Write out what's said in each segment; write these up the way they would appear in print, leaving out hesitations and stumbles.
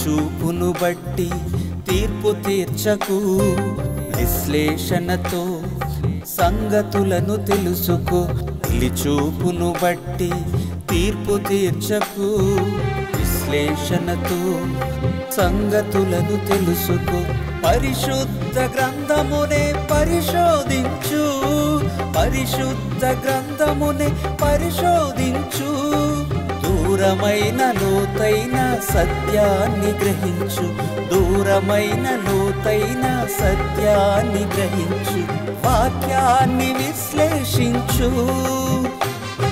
చూపును బట్టి తీర్పు తీర్చకు, విశ్లేషణతో సంగతులను తెలుసుకో. చూపును బట్టి తీర్పు తీర్చకు, విశ్లేషణతో సంగతులను తెలుసుకో. పరిశుద్ధ గ్రంథమునే పరిశోధించు, పరిశుద్ధ గ్రంథమునే పరిశోధించు. దూరమైన లోతైన సత్యాన్ని గ్రహించు, దూరమైన లోతైన సత్యాన్ని గ్రహించు. వాక్యాన్ని విశ్లేషించు,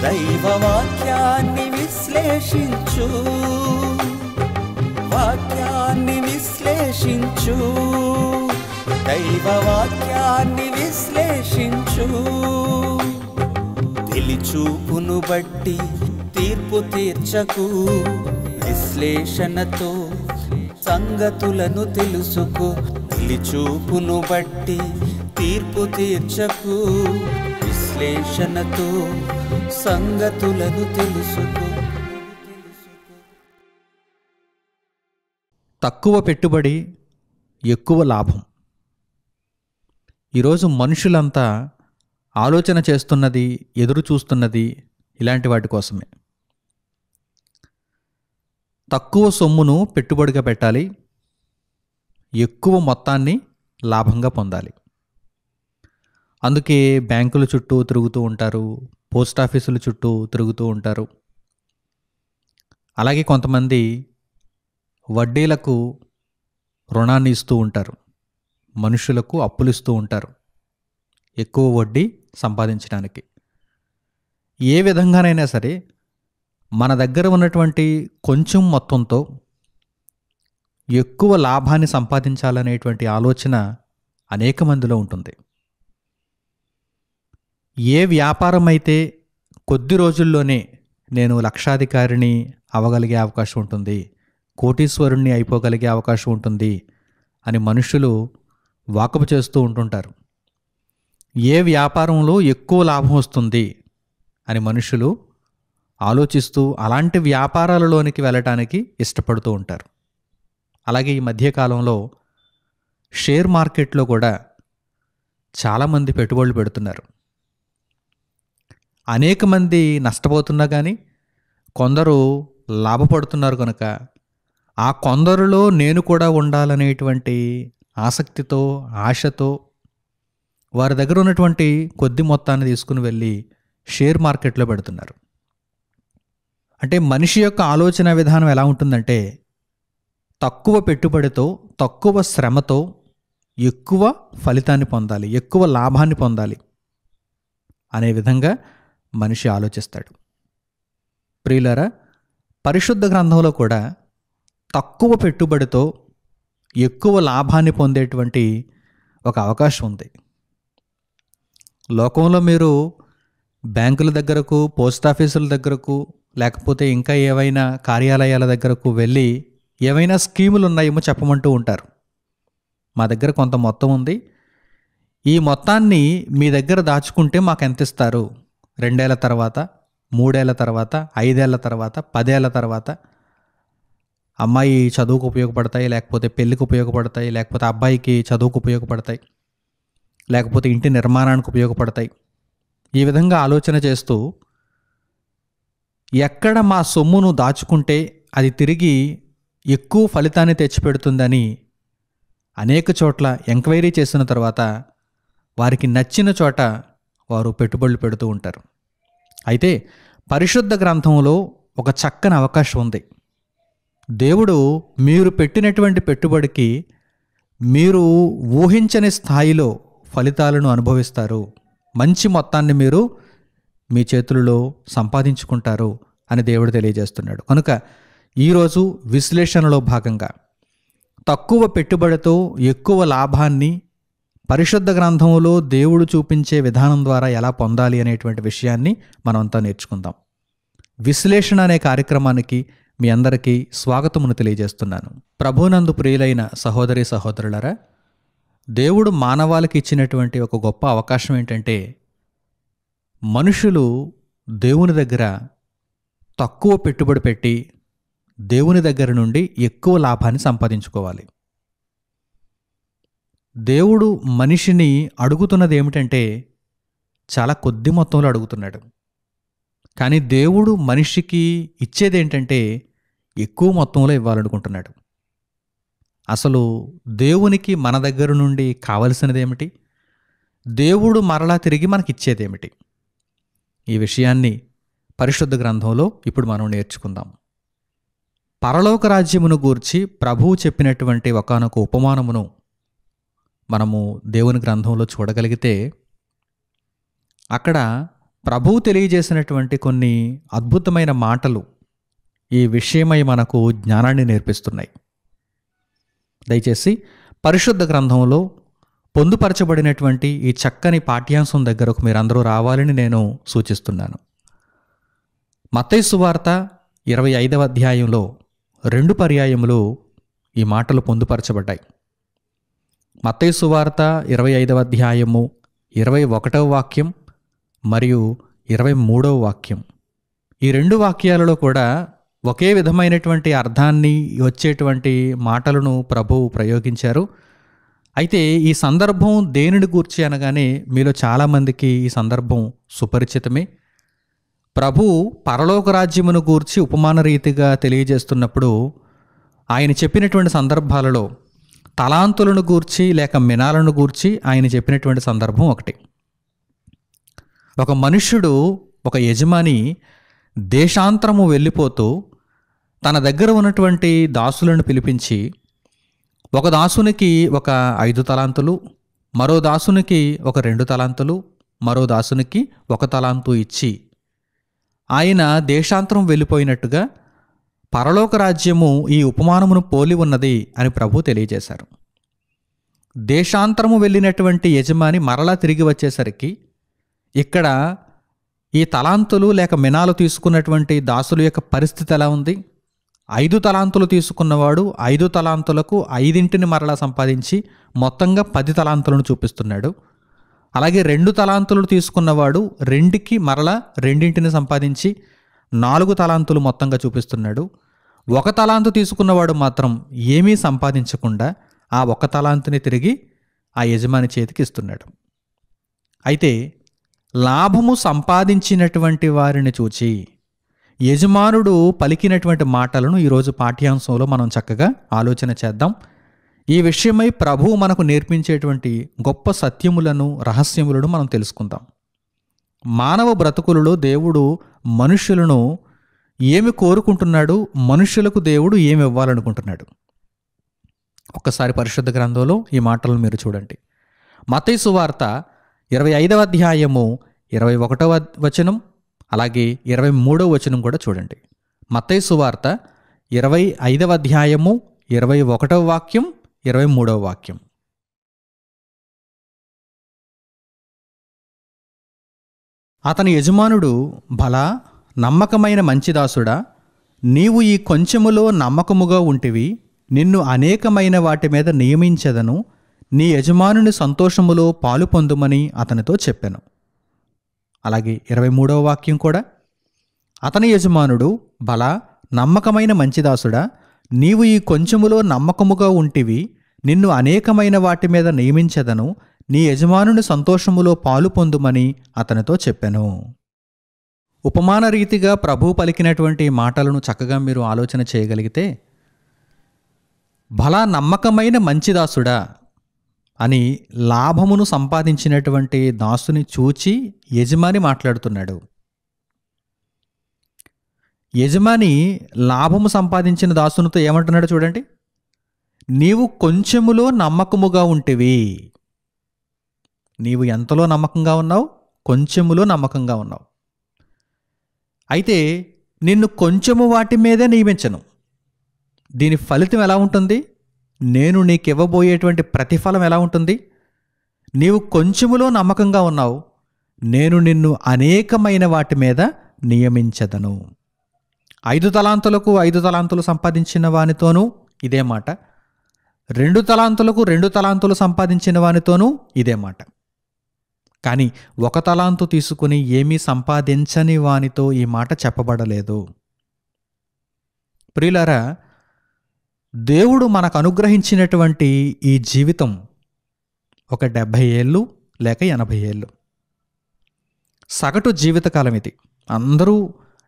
దైవ వాక్యాన్ని విశ్లేషించు, వాక్యాన్ని విశ్లేషించు, దైవ వాక్యాన్ని విశ్లేషించు. చూపును బట్టి తీర్పు తీర్చకు, విశ్లేషణతో సంగతులను తెలుసుకో. చూపును బట్టి తీర్పు తీర్చకు, విశ్లేషణతో సంగతులను తెలుసుకో. తక్కువ పెట్టుబడి ఎక్కువ లాభం. ఈరోజు మనుషులంతా ఆలోచన చేస్తున్నది, ఎదురు చూస్తున్నది ఇలాంటి వాటి కోసమే. తక్కువ సొమ్మును పెట్టుబడిగా పెట్టాలి, ఎక్కువ మొత్తాన్ని లాభంగా పొందాలి. అందుకే బ్యాంకుల చుట్టూ తిరుగుతూ ఉంటారు, పోస్ట్ ఆఫీసుల చుట్టూ తిరుగుతూ ఉంటారు. అలాగే కొంతమంది వడ్డీలకు రుణాన్ని ఇస్తూ ఉంటారు, మనుషులకు అప్పులు ఇస్తూ ఉంటారు ఎక్కువ వడ్డీ సంపాదించడానికి. ఏ విధంగానైనా సరే మన దగ్గర ఉన్నటువంటి కొంచెం మొత్తంతో ఎక్కువ లాభాన్ని సంపాదించాలనేటువంటి ఆలోచన అనేక మందిలో ఉంటుంది. ఏ వ్యాపారం అయితే కొద్ది రోజుల్లోనే నేను లక్షాధికారిని అవ్వగలిగే అవకాశం ఉంటుంది, కోటీశ్వరుణ్ణి అయిపోగలిగే అవకాశం ఉంటుంది అని మనుషులు వాకపు చేస్తూ ఉంటుంటారు. ఏ వ్యాపారంలో ఎక్కువ లాభం వస్తుంది అని మనుషులు ఆలోచిస్తూ అలాంటి వ్యాపారాలలోనికి వెళ్ళటానికి ఇష్టపడుతూ ఉంటారు. అలాగే ఈ మధ్యకాలంలో షేర్ మార్కెట్లో కూడా చాలామంది పెట్టుబడులు పెడుతున్నారు. అనేక మంది నష్టపోతున్నా కానీ కొందరు లాభపడుతున్నారు కనుక ఆ కొందరులో నేను కూడా ఉండాలనేటువంటి ఆసక్తితో, ఆశతో వారి దగ్గర ఉన్నటువంటి కొద్ది మొత్తాన్ని తీసుకుని వెళ్ళి షేర్ మార్కెట్లో పెడుతున్నారు. అంటే మనిషి యొక్క ఆలోచన విధానం ఎలా ఉంటుందంటే తక్కువ పెట్టుబడితో, తక్కువ శ్రమతో ఎక్కువ ఫలితాన్ని పొందాలి, ఎక్కువ లాభాన్ని పొందాలి అనే విధంగా మనిషి ఆలోచిస్తాడు. ప్రియులారా, పరిశుద్ధ గ్రంథంలో కూడా తక్కువ పెట్టుబడితో ఎక్కువ లాభాన్ని పొందేటువంటి ఒక అవకాశం ఉంది. లోకంలో మీరు బ్యాంకుల దగ్గరకు, పోస్ట్ ఆఫీసుల దగ్గరకు, లేకపోతే ఇంకా ఏవైనా కార్యాలయాల దగ్గరకు వెళ్ళి ఏవైనా స్కీములు ఉన్నాయేమో చెప్పమంటూ ఉంటారు. మా దగ్గర కొంత మొత్తం ఉంది, ఈ మొత్తాన్ని మీ దగ్గర దాచుకుంటే మాకు ఎంత ఇస్తారు, 2 ఏళ్ల తర్వాత, 3 ఏళ్ల తర్వాత, 5 ఏళ్ల తర్వాత, 10 ఏళ్ల తర్వాత అమ్మాయి చదువుకు ఉపయోగపడతాయి, లేకపోతే పెళ్ళికి ఉపయోగపడతాయి, లేకపోతే అబ్బాయికి చదువుకు ఉపయోగపడతాయి, లేకపోతే ఇంటి నిర్మాణానికి ఉపయోగపడతాయి. ఈ విధంగా ఆలోచన చేస్తూ ఎక్కడ మా సొమ్మును దాచుకుంటే అది తిరిగి ఎక్కువ ఫలితాన్ని తెచ్చిపెడుతుందని అనేక చోట్ల ఎంక్వైరీ చేసిన తర్వాత వారికి నచ్చిన చోట వారు పెట్టుబడులు పెడుతూ ఉంటారు. అయితే పరిశుద్ధ గ్రంథంలో ఒక చక్కని అవకాశం ఉంది. దేవుడు మీరు పెట్టినటువంటి పెట్టుబడికి మీరు ఊహించని స్థాయిలో ఫలితాలను అనుభవిస్తారు, మంచి మొత్తాన్ని మీరు మీ చేతులలో సంపాదించుకుంటారు అని దేవుడు తెలియజేస్తున్నాడు. కనుక ఈరోజు విశ్లేషణలో భాగంగా తక్కువ పెట్టుబడితో ఎక్కువ లాభాన్ని పరిశుద్ధ గ్రంథంలో దేవుడు చూపించే విధానం ద్వారా ఎలా పొందాలి అనేటువంటి విషయాన్ని మనమంతా నేర్చుకుందాం. విశ్లేషణ అనే కార్యక్రమానికి మీ అందరికీ స్వాగతమును తెలియజేస్తున్నాను. ప్రభునందు ప్రియులైన సహోదరి సహోదరులారా, దేవుడు మానవాళికి ఇచ్చినటువంటి ఒక గొప్ప అవకాశం ఏంటంటే మనుషులు దేవుని దగ్గర తక్కువ పెట్టుబడి పెట్టి దేవుని దగ్గర నుండి ఎక్కువ లాభాన్ని సంపాదించుకోవాలి. దేవుడు మనిషిని అడుగుతున్నది ఏమిటంటే చాలా కొద్ది మొత్తంలో అడుగుతున్నాడు. కానీ దేవుడు మనిషికి ఇచ్చేదేంటంటే ఎక్కువ మొత్తంలో ఇవ్వాలనుకుంటున్నాడు. అసలు దేవునికి మన దగ్గర నుండి కావలసినదేమిటి? దేవుడు మరలా తిరిగి మనకిచ్చేదేమిటి? ఈ విషయాన్ని పరిశుద్ధ గ్రంథంలో ఇప్పుడు మనం నేర్చుకుందాం. పరలోక రాజ్యమును గూర్చి ప్రభువు చెప్పినటువంటి ఒకానొక ఉపమానమును మనము దేవుని గ్రంథంలో చూడగలిగితే అక్కడ ప్రభువు తెలియజేసినటువంటి కొన్ని అద్భుతమైన మాటలు ఈ విషయమై మనకు జ్ఞానాన్ని నేర్పిస్తున్నాయి. దయచేసి పరిశుద్ధ గ్రంథంలో పొందుపరచబడినటువంటి ఈ చక్కని పాఠ్యాంశం దగ్గరకు మీరందరూ రావాలని నేను సూచిస్తున్నాను. మత్తయి సువార్త 25వ అధ్యాయంలో 2 పర్యాయములు ఈ మాటలు పొందుపరచబడ్డాయి. మత్తయి సువార్త 25వ అధ్యాయము 21వ వాక్యం మరియు 23వ వాక్యం. ఈ 2 వాక్యాలలో కూడా ఒకే విధమైనటువంటి అర్థాన్ని వచ్చేటువంటి మాటలను ప్రభువు ప్రయోగించారు. అయితే ఈ సందర్భం దేనిని గూర్చి అనగానే మీలో చాలామందికి ఈ సందర్భం సుపరిచితమే. ప్రభువు పరలోక రాజ్యమును గూర్చి ఉపమాన రీతిగా తెలియజేస్తున్నప్పుడు ఆయన చెప్పినటువంటి సందర్భాలలో తలాంతులను గూర్చి లేక మినాలను గూర్చి ఆయన చెప్పినటువంటి సందర్భం ఒకటి. ఒక మనుష్యుడు, ఒక యజమాని దేశాంతరము వెళ్ళిపోతూ తన దగ్గర ఉన్నటువంటి దాసులను పిలిపించి ఒక దాసునికి ఒక 5 తలాంతులు, మరో దాసునికి ఒక 2 తలాంతులు, మరో దాసునికి 1 తలాంతు ఇచ్చి ఆయన దేశాంతరం వెళ్ళిపోయినట్టుగా పరలోక రాజ్యము ఈ ఉపమానమును పోలి ఉన్నది అని ప్రభు తెలియజేశారు. దేశాంతరము వెళ్ళినటువంటి యజమాని మరలా తిరిగి వచ్చేసరికి ఇక్కడ ఈ తలాంతులు లేక మినాలు తీసుకున్నటువంటి దాసుల యొక్క పరిస్థితి ఎలా ఉంది? 5 తలాంతులు తీసుకున్నవాడు 5 తలాంతులకు 5ంటిని మరలా సంపాదించి మొత్తంగా 10 తలాంతులను చూపిస్తున్నాడు. అలాగే 2 తలాంతులు తీసుకున్నవాడు 2కి మరలా 2ంటిని సంపాదించి 4 తలాంతులు మొత్తంగా చూపిస్తున్నాడు. 1 తలాంతు తీసుకున్నవాడు మాత్రం ఏమీ సంపాదించకుండా ఆ 1 తలాంతుని తిరిగి ఆ యజమాని చేతికి ఇస్తున్నాడు. అయితే లాభము సంపాదించినటువంటి వారిని చూచి యజమానుడు పలికినటువంటి మాటలను ఈరోజు పాఠ్యాంశంలో మనం చక్కగా ఆలోచన చేద్దాం. ఈ విషయమై ప్రభువు మనకు నేర్పించేటువంటి గొప్ప సత్యములను, రహస్యములను మనం తెలుసుకుందాం. మానవ బ్రతుకులలో దేవుడు మనుష్యులను ఏమి కోరుకుంటున్నాడు, మనుష్యులకు దేవుడు ఏమి ఇవ్వాలనుకుంటున్నాడు? ఒక్కసారి పరిశుద్ధ గ్రంథంలో ఈ మాటలను మీరు చూడండి. మత్తయి సువార్త 25వ అధ్యాయము 21వ వచనం అలాగే 23వ వచనం కూడా చూడండి. మత్తయి సువార్త 25వ అధ్యాయము 21వ వాక్యం 23వ వాక్యం. అతని యజమానుడు, భలా నమ్మకమైన మంచిదాసుడా, నీవు ఈ కొంచెములో నమ్మకముగా ఉంటివి, నిన్ను అనేకమైన వాటి మీద నియమించెదను, నీ యజమానుని సంతోషములో పాలు పొందుమని అతనితో చెప్పెను. అలాగే 23వ వాక్యం కూడా, అతని యజమానుడు, భలా నమ్మకమైన మంచిదాసుడా, నీవు ఈ కొంచెములో నమ్మకముగా ఉంటివి, నిన్ను అనేకమైన వాటి మీద నియమించెదను, నీ యజమానుని సంతోషములో పాలు పొందుమని అతనితో చెప్పెను. ఉపమాన రీతిగా ప్రభువు పలికినటువంటి మాటలను చక్కగా మీరు ఆలోచన చేయగలిగితే, భలా నమ్మకమైన మంచిదాసుడా అని లాభమును సంపాదించినటువంటి దాసుని చూచి యజమాని మాట్లాడుతున్నాడు. యజమాని లాభము సంపాదించిన దాసునితో ఏమంటున్నాడు చూడండి. నీవు కొంచెములో నమ్మకముగా ఉంటివి. నీవు ఎంతలో నమ్మకంగా ఉన్నావు? కొంచెములో నమ్మకంగా ఉన్నావు. అయితే నిన్ను కొంచెము వాటి మీదే నియమించను. దీని ఫలితం ఎలా ఉంటుంది? నేను నీకు ఇవ్వబోయేటువంటి ప్రతిఫలం ఎలా ఉంటుంది? నీవు కొంచెములో నమ్మకంగా ఉన్నావు, నేను నిన్ను అనేకమైన వాటి మీద నియమించదను. 5 తలాంతులకు 5 తలాంతులు సంపాదించిన వానితోనూ ఇదే మాట, 2 తలాంతులకు 2 తలాంతులు సంపాదించిన వానితోనూ ఇదే మాట. కానీ 1 తలాంతు తీసుకుని ఏమీ సంపాదించని వానితో ఈ మాట చెప్పబడలేదు. ప్రియులారా, దేవుడు మనకు అనుగ్రహించినటువంటి ఈ జీవితం ఒక 70 ఏళ్ళు లేక 80 ఏళ్ళు సగటు జీవితకాలం. ఇది అందరూ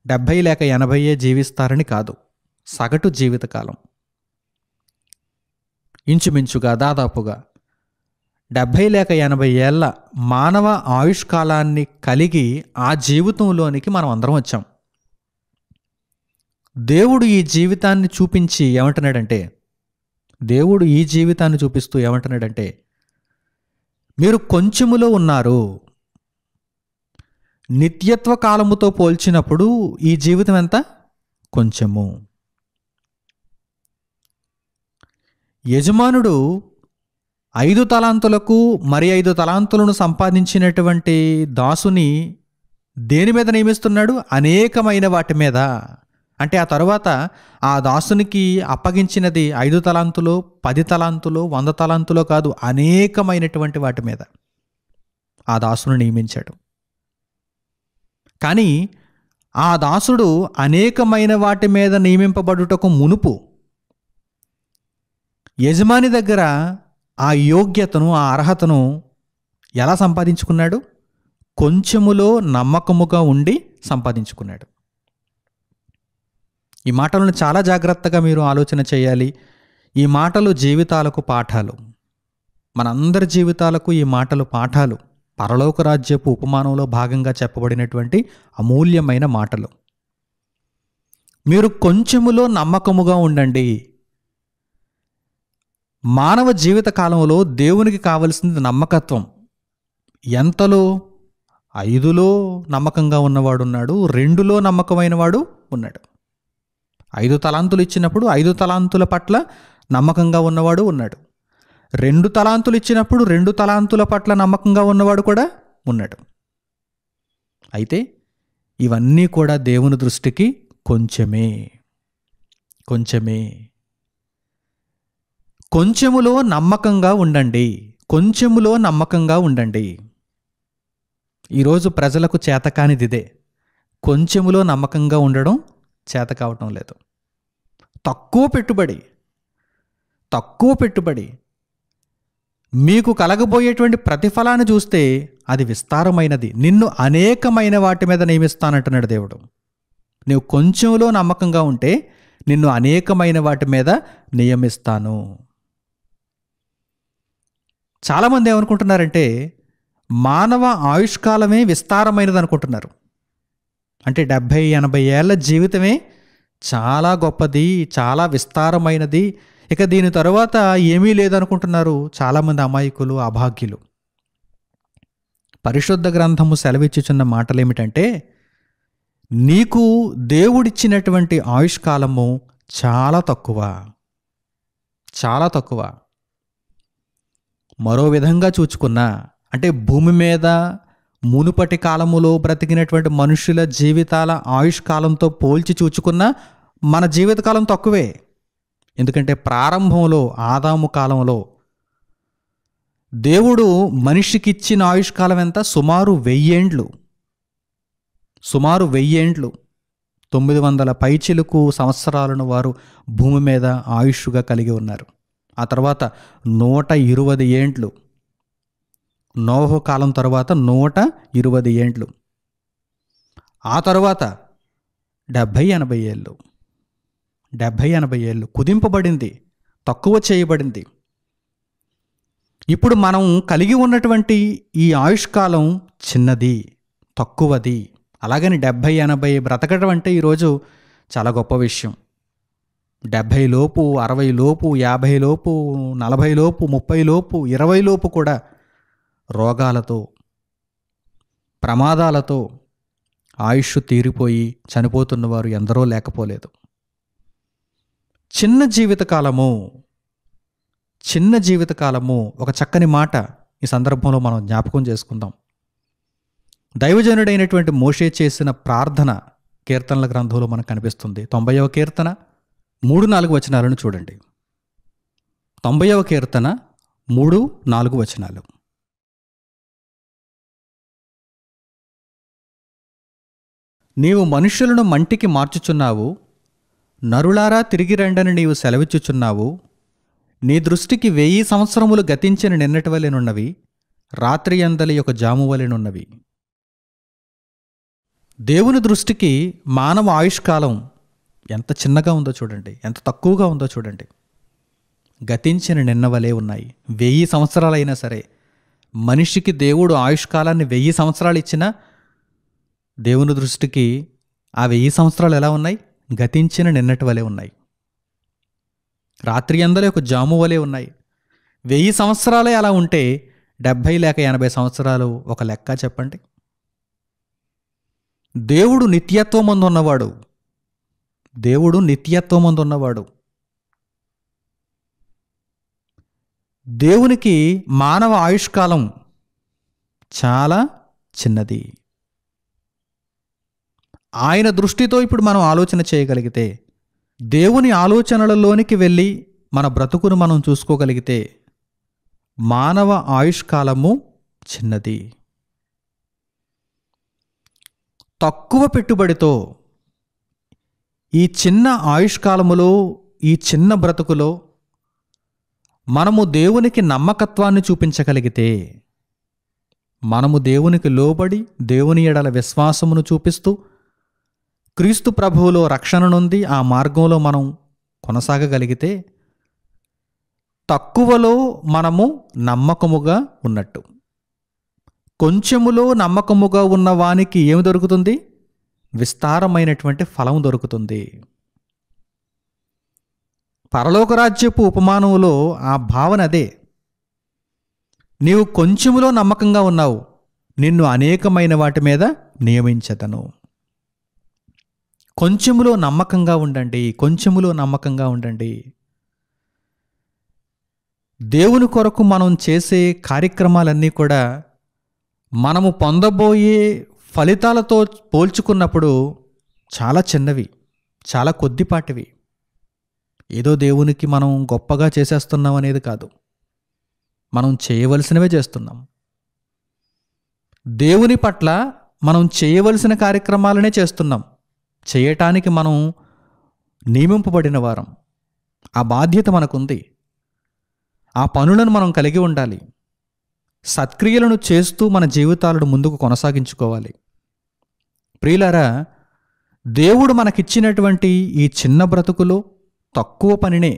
70 లేక 80 జీవిస్తారని కాదు, సగటు జీవితకాలం. ఇంచుమించుగా దాదాపుగా 70 లేక 80 ఏళ్ల మానవ ఆయుష్కాలాన్ని కలిగి ఆ జీవితంలోనికి మనం అందరం వచ్చాం. దేవుడు ఈ జీవితాన్ని చూపించి ఏమంటున్నాడంటే, దేవుడు ఈ జీవితాన్ని చూపిస్తూ ఏమంటున్నాడంటే, మీరు కొంచెములో ఉన్నారు. నిత్యత్వ కాలముతో పోల్చినప్పుడు ఈ జీవితం ఎంత? కొంచెము. యజమానుడు 5 తలాంతులకు మరి 5 తలాంతులను సంపాదించినటువంటి దాసుని దేని మీద నియమిస్తున్నాడు? అనేకమైన వాటి మీద. అంటే ఆ తరువాత ఆ దాసునికి అప్పగించినది 5 తలాంతులు, 10 తలాంతులు, 100 తలాంతులు కాదు, అనేకమైనటువంటి వాటి మీద ఆ దాసును నియమించాడు. కానీ ఆ దాసుడు అనేకమైన వాటి మీద నియమింపబడుటకు మునుపు యజమాని దగ్గర ఆ యోగ్యతను, ఆ అర్హతను ఎలా సంపాదించుకున్నాడు? కొంచెములో నమ్మకముగా ఉండి సంపాదించుకున్నాడు. ఈ మాటలను చాలా జాగ్రత్తగా మీరు ఆలోచన చేయాలి. ఈ మాటలు జీవితాలకు పాఠాలు, మనందరి జీవితాలకు ఈ మాటలు పాఠాలు. పరలోక రాజ్యపు ఉపమానంలో భాగంగా చెప్పబడినటువంటి అమూల్యమైన మాటలు. మీరు కొంచెములో నమ్మకముగా ఉండండి. మానవ జీవిత కాలంలో దేవునికి కావలసింది నమ్మకత్వం. ఎంతలో? 5లో నమ్మకంగా ఉన్నవాడు ఉన్నాడు, 2లో నమ్మకమైన వాడు ఉన్నాడు. 5 తలాంతులు ఇచ్చినప్పుడు 5 తలాంతుల పట్ల నమ్మకంగా ఉన్నవాడు ఉన్నాడు. 2 తలాంతులు ఇచ్చినప్పుడు 2 తలాంతుల పట్ల నమ్మకంగా ఉన్నవాడు కూడా ఉన్నాడు. అయితే ఇవన్నీ కూడా దేవుని దృష్టికి కొంచెమే. కొంచెమే. కొంచెములో నమ్మకంగా ఉండండి. కొంచెములో నమ్మకంగా ఉండండి. ఈరోజు ప్రజలకు చేతకానిదిదే. కొంచెములో నమ్మకంగా ఉండడం చేత కావటం లేదు. తక్కువ పెట్టుబడి మీకు కలగబోయేటువంటి ప్రతిఫలాన్ని చూస్తే అది విస్తారమైనది. నిన్ను అనేకమైన వాటి మీద నియమిస్తానంటున్నాడు దేవుడు. నువ్వు కొంచెంలో నమ్మకంగా ఉంటే నిన్ను అనేకమైన వాటి మీద నియమిస్తాను. చాలామంది ఏమనుకుంటున్నారంటే, మానవ ఆయుష్కాలమే విస్తారమైనది అనుకుంటున్నారు. అంటే 70-80 ఏళ్ల జీవితమే చాలా గొప్పది, చాలా విస్తారమైనది, ఇక దీని తరువాత ఏమీ లేదనుకుంటున్నారు చాలామంది అమాయకులు, అభాగ్యులు. పరిశుద్ధ గ్రంథము సెలవిచ్చుచున్న మాటలేమిటంటే, నీకు దేవుడిచ్చినటువంటి ఆయుష్కాలము చాలా తక్కువ, చాలా తక్కువ. మరో విధంగా చూచుకున్నా, అంటే భూమి మీద మునుపటి కాలములో బ్రతికినటువంటి మనుషుల జీవితాల ఆయుష్కాలంతో పోల్చి చూచుకున్నా మన జీవితకాలం తక్కువే. ఎందుకంటే ప్రారంభంలో ఆదాము కాలంలో దేవుడు మనిషికిచ్చిన ఆయుష్కాలం ఎంత? సుమారు 1000 ఏండ్లు. సుమారు 1000 ఏండ్లు. 900 పైచిలుకు సంవత్సరాలను వారు భూమి మీద ఆయుష్గా కలిగి ఉన్నారు. ఆ తర్వాత 120 ఏండ్లు. నోహు కాలం తర్వాత 120 ఏండ్లు. ఆ తర్వాత 70-80 ఏళ్ళు. 70-80 ఏళ్ళు కుదింపబడింది, తక్కువ చేయబడింది. ఇప్పుడు మనం కలిగి ఉన్నటువంటి ఈ ఆయుష్కాలం చిన్నది, తక్కువది. అలాగని 70-80 బ్రతకడం అంటే ఈరోజు చాలా గొప్ప విషయం. 70 లోపు, 60 లోపు, 50 లోపు, 40 లోపు, 30 లోపు, 20 లోపు కూడా రోగాలతో, ప్రమాదాలతో ఆయుష్ తీరిపోయి చనిపోతున్న వారు ఎందరో లేకపోలేదు. చిన్న జీవితకాలము ఒక చక్కని మాట ఈ సందర్భంలో మనం జ్ఞాపకం చేసుకుందాం. దైవజనుడైనటువంటి మోషే చేసిన ప్రార్థన కీర్తనల గ్రంథంలో మనకు కనిపిస్తుంది. 90వ కీర్తన 3-4 వచనాలను చూడండి. 90వ కీర్తన 3-4 వచనాలు. నీవు మనుష్యులను మంటికి మార్చుచున్నావు, నరులారా తిరిగి రండని నీవు సెలవిచ్చుచున్నావు. నీ దృష్టికి 1000 సంవత్సరములు గతించిన నిన్నటి వలెనున్నవి, రాత్రి అందలి ఒక జాము వలెనున్నవి. దేవుని దృష్టికి మానవ ఆయుష్కాలం ఎంత చిన్నగా ఉందో చూడండి, ఎంత తక్కువగా ఉందో చూడండి. గతించిన నిన్నవలే ఉన్నాయి. 1000 సంవత్సరాలైనా సరే, మనిషికి దేవుడు ఆయుష్కాలాన్ని 1000 సంవత్సరాలు ఇచ్చినా దేవుని దృష్టికి ఆ 1000 సంవత్సరాలు ఎలా ఉన్నాయి? గతించిన నిన్నటి వలె ఉన్నాయి. రాత్రి అందలే ఒక జాము వలె ఉన్నాయి. 1000 సంవత్సరాలే అలా ఉంటే 70 లేక 80 సంవత్సరాలు ఒక లెక్క చెప్పండి. దేవుడు నిత్యత్వమందు ఉన్నవాడు. దేవుడు నిత్యత్వమందు ఉన్నవాడు. దేవునికి మానవ ఆయుష్కాలం చాలా చిన్నది. ఆయన దృష్టితో ఇప్పుడు మనం ఆలోచన చేయగలిగితే, దేవుని ఆలోచనలలోనికి వెళ్ళి మన బ్రతుకును మనం చూసుకోగలిగితే, మానవ ఆయుష్కాలము చిన్నది. తక్కువ పెట్టుబడితో ఈ చిన్న ఆయుష్కాలములో, ఈ చిన్న బ్రతుకులో మనము దేవునికి నమ్మకత్వాన్ని చూపించగలిగితే, మనము దేవునికి లోబడి దేవుని ఎడల విశ్వాసమును చూపిస్తూ క్రీస్తు ప్రభువులో రక్షణ నొంది ఆ మార్గంలో మనం కొనసాగగలిగితే, తక్కువలో మనము నమ్మకముగా ఉన్నట్టు. కొంచెములో నమ్మకముగా ఉన్న వానికి ఏమి దొరుకుతుంది? విస్తారమైనటువంటి ఫలం దొరుకుతుంది. పరలోకరాజ్యపు ఉపమానములో ఆ భావన అదే. నీవు కొంచెములో నమ్మకంగా ఉన్నావు, నిన్ను అనేకమైన వాటి మీద నియమించదను. కొంచెములో నమ్మకంగా ఉండండి, కొంచెములో నమ్మకంగా ఉండండి. దేవుని కొరకు మనం చేసే కార్యక్రమాలన్నీ కూడా మనము పొందబోయే ఫలితాలతో పోల్చుకున్నప్పుడు చాలా చిన్నవి, చాలా కొద్దిపాటివి. ఏదో దేవునికి మనం గొప్పగా చేసేస్తున్నాం అనేది కాదు, మనం చేయవలసినవే చేస్తున్నాం. దేవుని పట్ల మనం చేయవలసిన కార్యక్రమాలనే చేస్తున్నాం. చేయటానికి మనం నియమింపబడిన వారం. ఆ బాధ్యత మనకుంది. ఆ పనులను మనం కలిగి ఉండాలి. సత్క్రియలను చేస్తూ మన జీవితాలను ముందుకు కొనసాగించుకోవాలి. ప్రియులారా, దేవుడు మనకిచ్చినటువంటి ఈ చిన్న బ్రతుకులో తక్కువ పనినే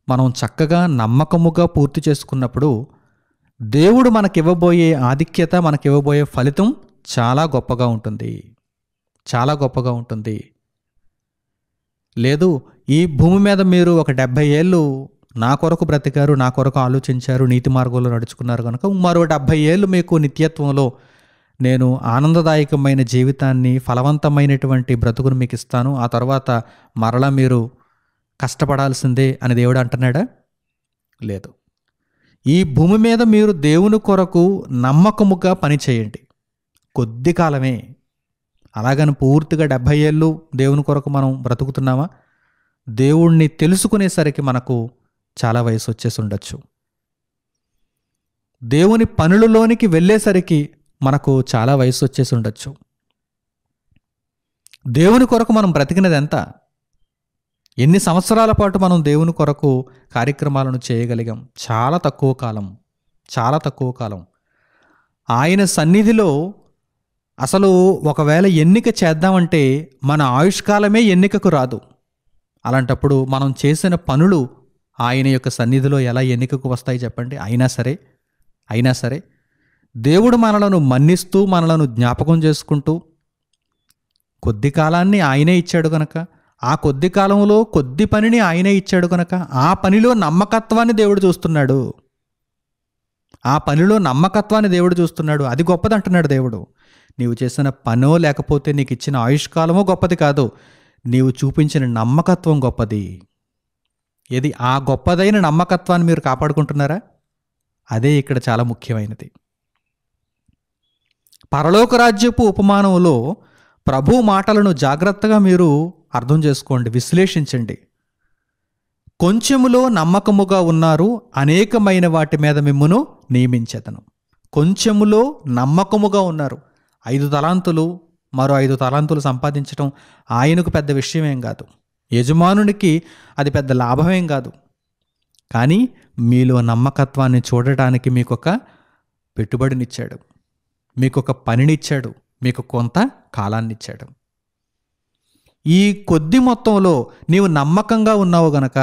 మనం చక్కగా నమ్మకముగా పూర్తి చేసుకున్నప్పుడు, దేవుడు మనకివ్వబోయే ఆధిక్యత, మనకివ్వబోయే ఫలితం చాలా గొప్పగా ఉంటుంది. చాలా గొప్పగా ఉంటుంది. లేదు, ఈ భూమి మీద మీరు ఒక 70 ఏళ్ళు నా కొరకు బ్రతికారు, నా కొరకు ఆలోచించారు, నీతి మార్గంలో నడుచుకున్నారు కనుక మరో 70 ఏళ్ళు మీకు నిత్యత్వంలో నేను ఆనందదాయకమైన జీవితాన్ని, ఫలవంతమైనటువంటి బ్రతుకును మీకు ఇస్తాను, ఆ తర్వాత మరలా మీరు కష్టపడాల్సిందే అని దేవుడు అంటున్నాడా? లేదు. ఈ భూమి మీద మీరు దేవుని కొరకు నమ్మకముగా పని చేయండి. కొద్ది కాలమే. అలాగని పూర్తిగా 70 ఏళ్ళు దేవుని కొరకు మనం బ్రతుకుతున్నామా? దేవుణ్ణి తెలుసుకునేసరికి మనకు చాలా వయసు వచ్చేసి ఉండొచ్చు. దేవుని పనులలోనికి వెళ్ళేసరికి మనకు చాలా వయసు వచ్చేసి ఉండొచ్చు. దేవుని కొరకు మనం బ్రతికినది ఎంత? ఎన్ని సంవత్సరాల పాటు మనం దేవుని కొరకు కార్యక్రమాలను చేయగలిగాం? చాలా తక్కువ కాలం, చాలా తక్కువ కాలం. ఆయన సన్నిధిలో అసలు ఒకవేళ ఎన్నిక చేద్దామంటే మన ఆయుష్కాలమే ఎన్నికకు రాదు. అలాంటప్పుడు మనం చేసిన పనులు ఆయన యొక్క సన్నిధిలో ఎలా ఎన్నికకు వస్తాయి చెప్పండి? అయినా సరే దేవుడు మనలను మన్నిస్తూ, మనలను జ్ఞాపకం చేసుకుంటూ, కొద్ది కాలాన్ని ఆయనే ఇచ్చాడు కనుక, ఆ కొద్ది కాలంలో కొద్ది పనిని ఆయనే ఇచ్చాడు కనుక, ఆ పనిలో నమ్మకత్వాన్ని దేవుడు చూస్తున్నాడు. ఆ పనిలో నమ్మకత్వాన్ని దేవుడు చూస్తున్నాడు. అది గొప్పది అంటున్నాడు దేవుడు. నీవు చేసిన పనో లేకపోతే నీకు ఇచ్చిన ఆయుష్కాలమో గొప్పది కాదు, నీవు చూపించిన నమ్మకత్వం గొప్పది. ఏది? ఆ గొప్పదైన నమ్మకత్వాన్ని మీరు కాపాడుకుంటున్నారా? అదే ఇక్కడ చాలా ముఖ్యమైనది. పరలోక రాజ్యపు ఉపమానంలో ప్రభు మాటలను జాగ్రత్తగా మీరు అర్థం చేసుకోండి, విశ్లేషించండి. కొంచెములో నమ్మకముగా ఉన్నారు, అనేకమైన వాటి మీద మిమ్మును నియమించెదను. కొంచెములో నమ్మకముగా ఉన్నారు. 5 తలాంతులు, మరో 5 తలాంతులు సంపాదించడం ఆయనకు పెద్ద విషయమేం కాదు. యజమానునికి అది పెద్ద లాభమేం కాదు. కానీ మీలో నమ్మకత్వాన్ని చూడటానికి మీకు ఒక పెట్టుబడినిచ్చాడు, మీకు ఒక పనినిచ్చాడు, మీకు కొంత కాలాన్నిచ్చాడు. ఈ కొద్ది మొత్తంలో నీవు నమ్మకంగా ఉన్నావు గనక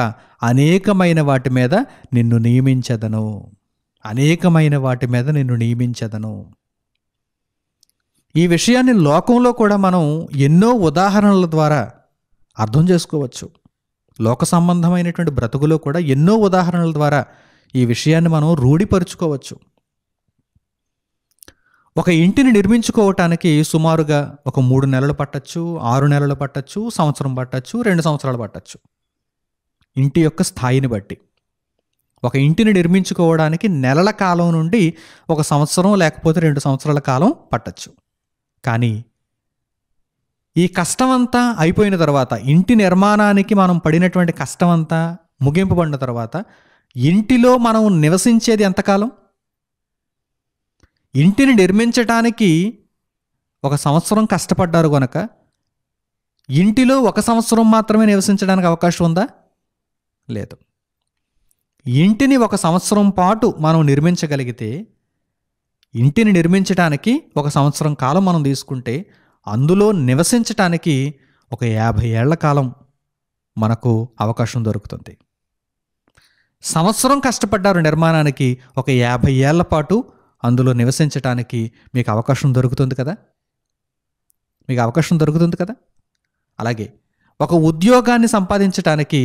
అనేకమైన వాటి మీద నిన్ను నియమించదను, అనేకమైన వాటి మీద నిన్ను నియమించదను. ఈ విషయాన్ని లోకంలో కూడా మనం ఎన్నో ఉదాహరణల ద్వారా అర్థం చేసుకోవచ్చు. లోక సంబంధమైనటువంటి బ్రతుకులో కూడా ఎన్నో ఉదాహరణల ద్వారా ఈ విషయాన్ని మనం రూఢిపరుచుకోవచ్చు. ఒక ఇంటిని నిర్మించుకోవటానికి సుమారుగా ఒక 3 నెలలు పట్టచ్చు, 6 నెలలు పట్టచ్చు, సంవత్సరం పట్టచ్చు, 2 సంవత్సరాలు పట్టచ్చు. ఇంటి యొక్క స్థాయిని బట్టి ఒక ఇంటిని నిర్మించుకోవడానికి నెలల కాలం నుండి 1 సంవత్సరం లేకపోతే 2 సంవత్సరాల కాలం పట్టచ్చు. కానీ ఈ కష్టమంతా అయిపోయిన తర్వాత, ఇంటి నిర్మాణానికి మనం పడినటువంటి కష్టమంతా ముగింపబడిన తర్వాత ఇంటిలో మనం నివసించేది ఎంతకాలం? ఇంటిని నిర్మించటానికి 1 సంవత్సరం కష్టపడ్డారు కనుక ఇంటిలో 1 సంవత్సరం మాత్రమే నివసించడానికి అవకాశం ఉందా? లేదు. ఇంటిని 1 సంవత్సరం పాటు మనం నిర్మించగలిగితే, ఇంటిని నిర్మించటానికి 1 సంవత్సరం కాలం మనం తీసుకుంటే, అందులో నివసించటానికి ఒక 50 ఏళ్ల కాలం మనకు అవకాశం దొరుకుతుంది. సంవత్సరం కష్టపడ్డారు నిర్మాణానికి, ఒక 50 ఏళ్ల పాటు అందులో నివసించటానికి మీకు అవకాశం దొరుకుతుంది కదా, మీకు అవకాశం దొరుకుతుంది కదా. అలాగే ఒక ఉద్యోగాన్ని సంపాదించటానికి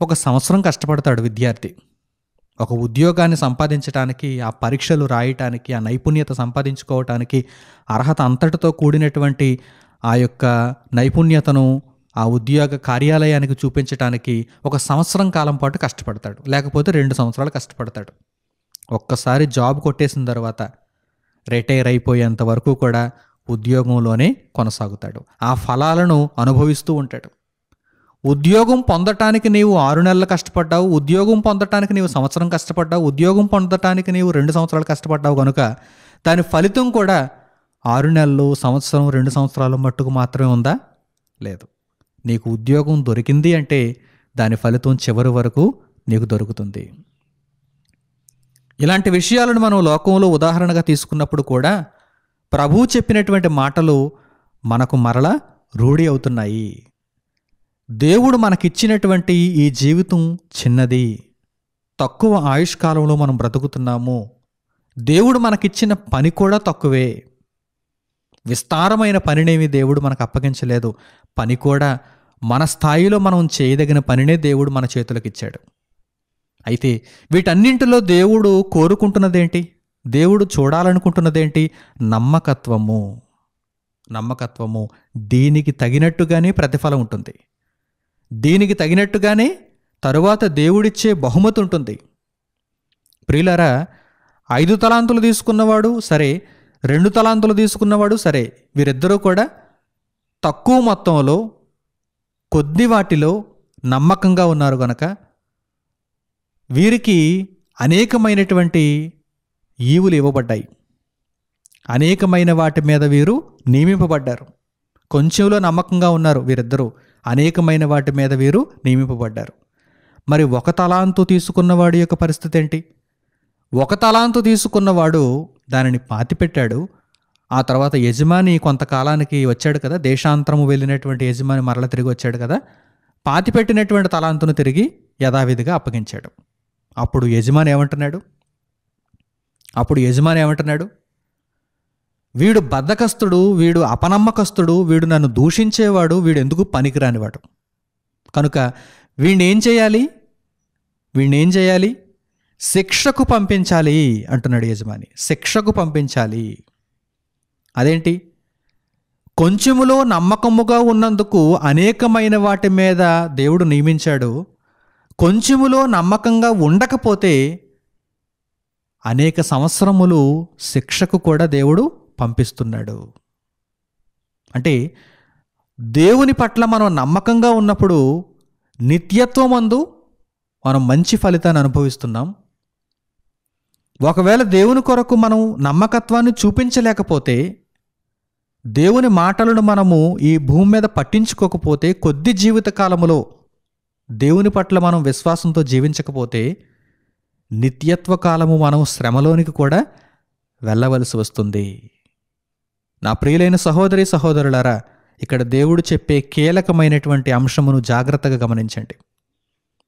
1 సంవత్సరం కష్టపడతాడు విద్యార్థి. ఒక ఉద్యోగాన్ని సంపాదించటానికి, ఆ పరీక్షలు రాయటానికి, ఆ నైపుణ్యత సంపాదించుకోవటానికి, అర్హత అంతటితో కూడినటువంటి ఆ యొక్క నైపుణ్యతను ఆ ఉద్యోగ కార్యాలయానికి చూపించటానికి 1 సంవత్సరం కాలం పాటు కష్టపడతాడు, లేకపోతే 2 సంవత్సరాలు కష్టపడతాడు. ఒక్కసారి జాబ్ కొట్టేసిన తర్వాత రిటైర్ అయిపోయేంత వరకు కూడా ఉద్యోగంలోనే కొనసాగుతాడు, ఆ ఫలాలను అనుభవిస్తూ ఉంటాడు. ఉద్యోగం పొందటానికి నీవు 6 నెలలు కష్టపడ్డావు, ఉద్యోగం పొందటానికి నీవు సంవత్సరం కష్టపడ్డావు, ఉద్యోగం పొందటానికి నీవు 2 సంవత్సరాలు కష్టపడ్డావు కనుక దాని ఫలితం కూడా 6 నెలలు, సంవత్సరం, 2 సంవత్సరాలు మట్టుకు మాత్రమే ఉందా? లేదు. నీకు ఉద్యోగం దొరికింది అంటే దాని ఫలితం చివరి వరకు నీకు దొరుకుతుంది. ఇలాంటి విషయాలను మనం లోకంలో ఉదాహరణగా తీసుకున్నప్పుడు కూడా ప్రభువు చెప్పినటువంటి మాటలు మనకు మరలా రూఢి అవుతున్నాయి. దేవుడు మనకిచ్చినటువంటి ఈ జీవితం చిన్నది, తక్కువ ఆయుష్కాలంలో మనం బ్రతుకుతున్నాము. దేవుడు మనకిచ్చిన పని కూడా తక్కువే, విస్తారమైన పనినేమి దేవుడు మనకు అప్పగించలేదు. పని కూడా మన స్థాయిలో మనం చేయదగిన పనినే దేవుడు మన చేతులకు ఇచ్చాడు. అయితే వీటన్నింటిలో దేవుడు కోరుకుంటున్నదేంటి? దేవుడు చూడాలనుకుంటున్నదేంటి? నమ్మకత్వము. నమ్మకత్వము. దీనికి తగినట్టుగానే ప్రతిఫలం ఉంటుంది, దీనికి తగినట్టుగానే తరువాత దేవుడిచ్చే బహుమతి ఉంటుంది. ప్రియులారా, 5 తలాంతులు తీసుకున్నవాడు సరే, 2 తలాంతులు తీసుకున్నవాడు సరే, వీరిద్దరూ కూడా తక్కువ మొత్తంలో కొద్ది వాటిలో నమ్మకంగా ఉన్నారు గనక వీరికి అనేకమైనటువంటి ఈవులు ఇవ్వబడ్డాయి, అనేకమైన వాటి మీద వీరు నియమింపబడ్డారు. కొంచెంలో నమ్మకంగా ఉన్నారు వీరిద్దరూ, అనేకమైన వాటి మీద వీరు నియమింపబడ్డారు. మరి 1 తలాంతు తీసుకున్నవాడి యొక్క పరిస్థితి ఏంటి? 1 తలాంతు తీసుకున్నవాడు దానిని పాతిపెట్టాడు. ఆ తర్వాత యజమాని కొంతకాలానికి వచ్చాడు కదా, దేశాంతరము వెళ్ళినటువంటి యజమాని మరల తిరిగి వచ్చాడు కదా, పాతిపెట్టినటువంటి తలాంతును తిరిగి యథావిధిగా అప్పగించాడు. అప్పుడు యజమాని ఏమంటున్నాడు? వీడు బద్ధకస్తుడు, వీడు అపనమ్మకస్తుడు, వీడు నన్ను దూషించేవాడు, వీడు ఎందుకు పనికిరానివాడు, కనుక వీణ్ణేం చేయాలి? శిక్షకు పంపించాలి అంటున్నాడు యజమాని. శిక్షకు పంపించాలి. అదేంటి? కొంచెములో నమ్మకముగా ఉన్నందుకు అనేకమైన వాటి మీద దేవుడు నియమించాడు, కొంచెములో నమ్మకంగా ఉండకపోతే అనేక సంవత్సరములు శిక్షకు కూడా దేవుడు పంపిస్తున్నాడు. అంటే దేవుని పట్ల మనం నమ్మకంగా ఉన్నప్పుడు నిత్యత్వమందు మనం మంచి ఫలితాన్ని అనుభవిస్తున్నాం. ఒకవేళ దేవుని కొరకు మనం నమ్మకత్వాన్ని చూపించలేకపోతే, దేవుని మాటలను మనము ఈ భూమి మీద పట్టించుకోకపోతే, కొద్ది జీవిత కాలములో దేవుని పట్ల మనం విశ్వాసంతో జీవించకపోతే నిత్యత్వ కాలము మనం శ్రమలోనికి కూడా వెళ్ళవలసి వస్తుంది. నా ప్రియులైన సహోదరి సహోదరులారా, ఇక్కడ దేవుడు చెప్పే కీలకమైనటువంటి అంశమును జాగ్రత్తగా గమనించండి.